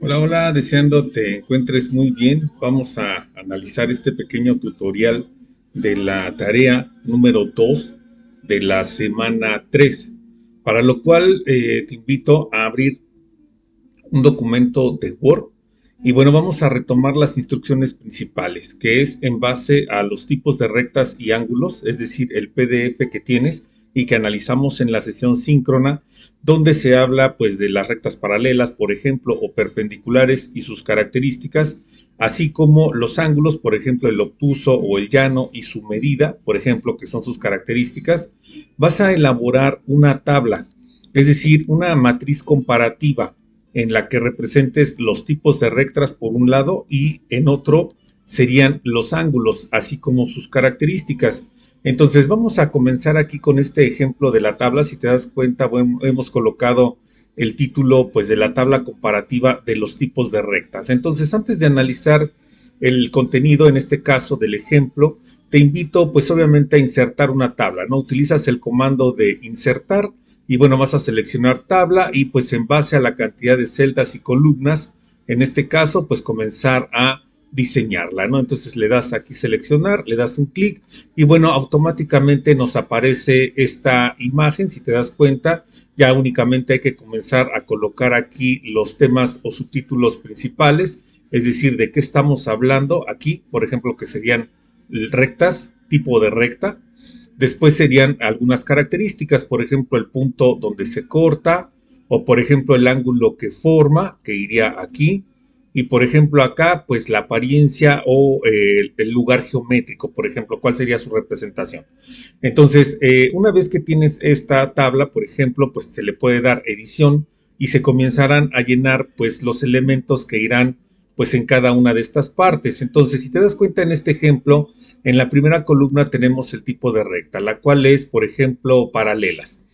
Hola, hola, deseando te encuentres muy bien. Vamos a analizar este pequeño tutorial de la tarea número 2 de la semana 3, para lo cual te invito a abrir un documento de Word y bueno, vamos a retomar las instrucciones principales, que es en base a los tipos de rectas y ángulos, es decir, el PDF que tienes y que analizamos en la sesión síncrona, donde se habla pues de las rectas paralelas, por ejemplo, o perpendiculares y sus características, así como los ángulos, por ejemplo, el obtuso o el llano y su medida, por ejemplo, que son sus características. Vas a elaborar una tabla, es decir, una matriz comparativa en la que representes los tipos de rectas por un lado y en otro serían los ángulos, así como sus características. Entonces vamos a comenzar aquí con este ejemplo de la tabla. Si te das cuenta, bueno, hemos colocado el título pues de la tabla comparativa de los tipos de rectas. Entonces, antes de analizar el contenido, en este caso del ejemplo, te invito pues obviamente a insertar una tabla, ¿no? Utilizas el comando de insertar y bueno, vas a seleccionar tabla y pues en base a la cantidad de celdas y columnas, en este caso, pues comenzar a diseñarla, ¿no? Entonces le das aquí seleccionar, le das un clic y bueno, automáticamente nos aparece esta imagen. Si te das cuenta, ya únicamente hay que comenzar a colocar aquí los temas o subtítulos principales, es decir, de qué estamos hablando aquí, por ejemplo, que serían rectas, tipo de recta. Después serían algunas características, por ejemplo, el punto donde se corta, o por ejemplo, el ángulo que forma, que iría aquí, y por ejemplo acá, pues la apariencia o el lugar geométrico, por ejemplo, cuál sería su representación. Entonces, una vez que tienes esta tabla, por ejemplo, pues se le puede dar edición y se comenzarán a llenar pues los elementos que irán pues en cada una de estas partes. Entonces, si te das cuenta en este ejemplo, en la primera columna tenemos el tipo de recta, la cual es, por ejemplo, paralelas.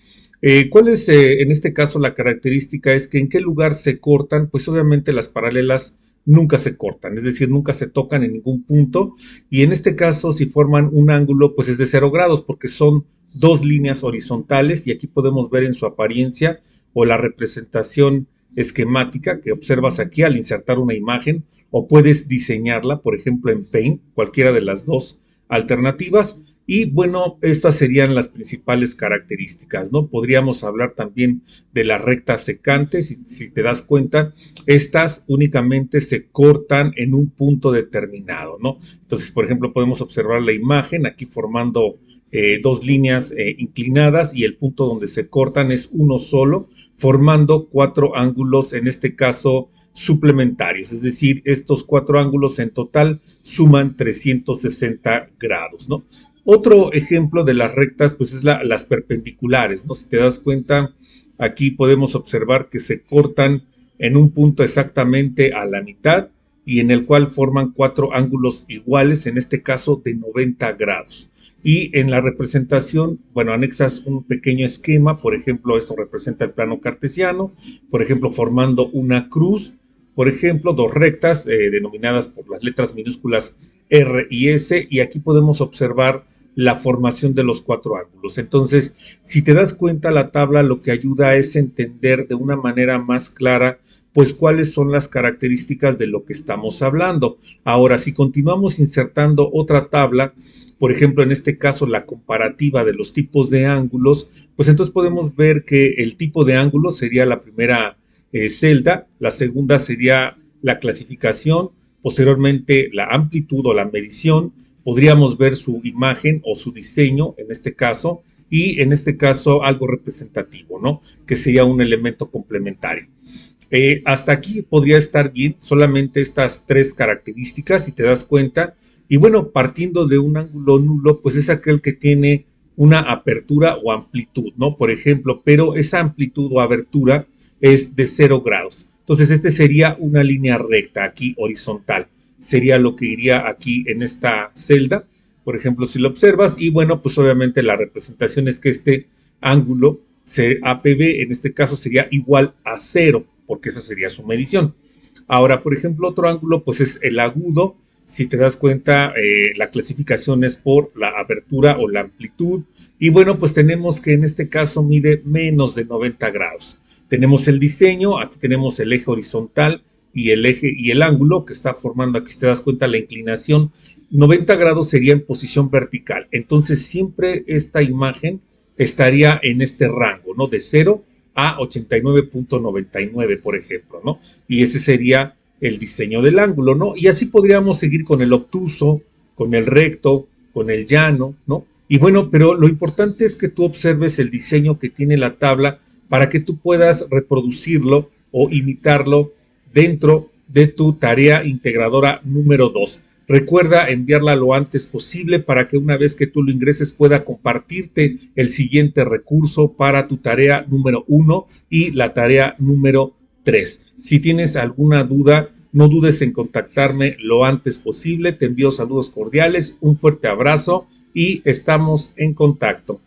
¿Cuál es en este caso la característica? Es que en qué lugar se cortan, pues obviamente las paralelas nunca se cortan, es decir, nunca se tocan en ningún punto, y en este caso si forman un ángulo pues es de 0 grados porque son dos líneas horizontales y aquí podemos ver en su apariencia o la representación esquemática que observas aquí al insertar una imagen, o puedes diseñarla, por ejemplo, en Paint, cualquiera de las dos alternativas. Y bueno, estas serían las principales características, ¿no? Podríamos hablar también de las rectas secantes. Si te das cuenta, estas únicamente se cortan en un punto determinado, ¿no? Entonces, por ejemplo, podemos observar la imagen aquí formando dos líneas inclinadas y el punto donde se cortan es uno solo, formando cuatro ángulos, en este caso suplementarios, es decir, estos cuatro ángulos en total suman 360 grados, ¿no? Otro ejemplo de las rectas, pues es las perpendiculares, ¿no? Si te das cuenta, aquí podemos observar que se cortan en un punto exactamente a la mitad y en el cual forman cuatro ángulos iguales, en este caso de 90 grados. Y en la representación, bueno, anexas un pequeño esquema, por ejemplo, esto representa el plano cartesiano, por ejemplo, formando una cruz, por ejemplo, dos rectas denominadas por las letras minúsculas R y S, y aquí podemos observar la formación de los cuatro ángulos. Entonces, si te das cuenta, la tabla lo que ayuda es entender de una manera más clara pues cuáles son las características de lo que estamos hablando. Ahora, si continuamos insertando otra tabla, por ejemplo, en este caso la comparativa de los tipos de ángulos, pues entonces podemos ver que el tipo de ángulo sería la primera celda, la segunda sería la clasificación, posteriormente la amplitud o la medición, podríamos ver su imagen o su diseño en este caso, y en este caso algo representativo, ¿no? Que sería un elemento complementario. Hasta aquí podría estar bien, solamente estas tres características, si te das cuenta. Y bueno, partiendo de un ángulo nulo, pues es aquel que tiene una apertura o amplitud, ¿no? Por ejemplo, pero esa amplitud o abertura es de 0 grados. Entonces, este sería una línea recta aquí horizontal. Sería lo que iría aquí en esta celda, por ejemplo, si lo observas. Y bueno, pues obviamente la representación es que este ángulo APB en este caso sería igual a 0, porque esa sería su medición. Ahora, por ejemplo, otro ángulo pues es el agudo. Si te das cuenta, la clasificación es por la abertura o la amplitud. Y bueno, pues tenemos que en este caso mide menos de 90 grados. Tenemos el diseño, aquí tenemos el eje horizontal y el eje y el ángulo que está formando aquí, si te das cuenta, la inclinación 90 grados sería en posición vertical. Entonces siempre esta imagen estaría en este rango, ¿no? De 0 a 89.99, por ejemplo, ¿no? Y ese sería el diseño del ángulo, ¿no? Y así podríamos seguir con el obtuso, con el recto, con el llano, ¿no? Y bueno, pero lo importante es que tú observes el diseño que tiene la tabla para que tú puedas reproducirlo o imitarlo dentro de tu tarea integradora número 2. Recuerda enviarla lo antes posible para que una vez que tú lo ingreses pueda compartirte el siguiente recurso para tu tarea número 1 y la tarea número 3. Si tienes alguna duda, no dudes en contactarme lo antes posible. Te envío saludos cordiales, un fuerte abrazo y estamos en contacto.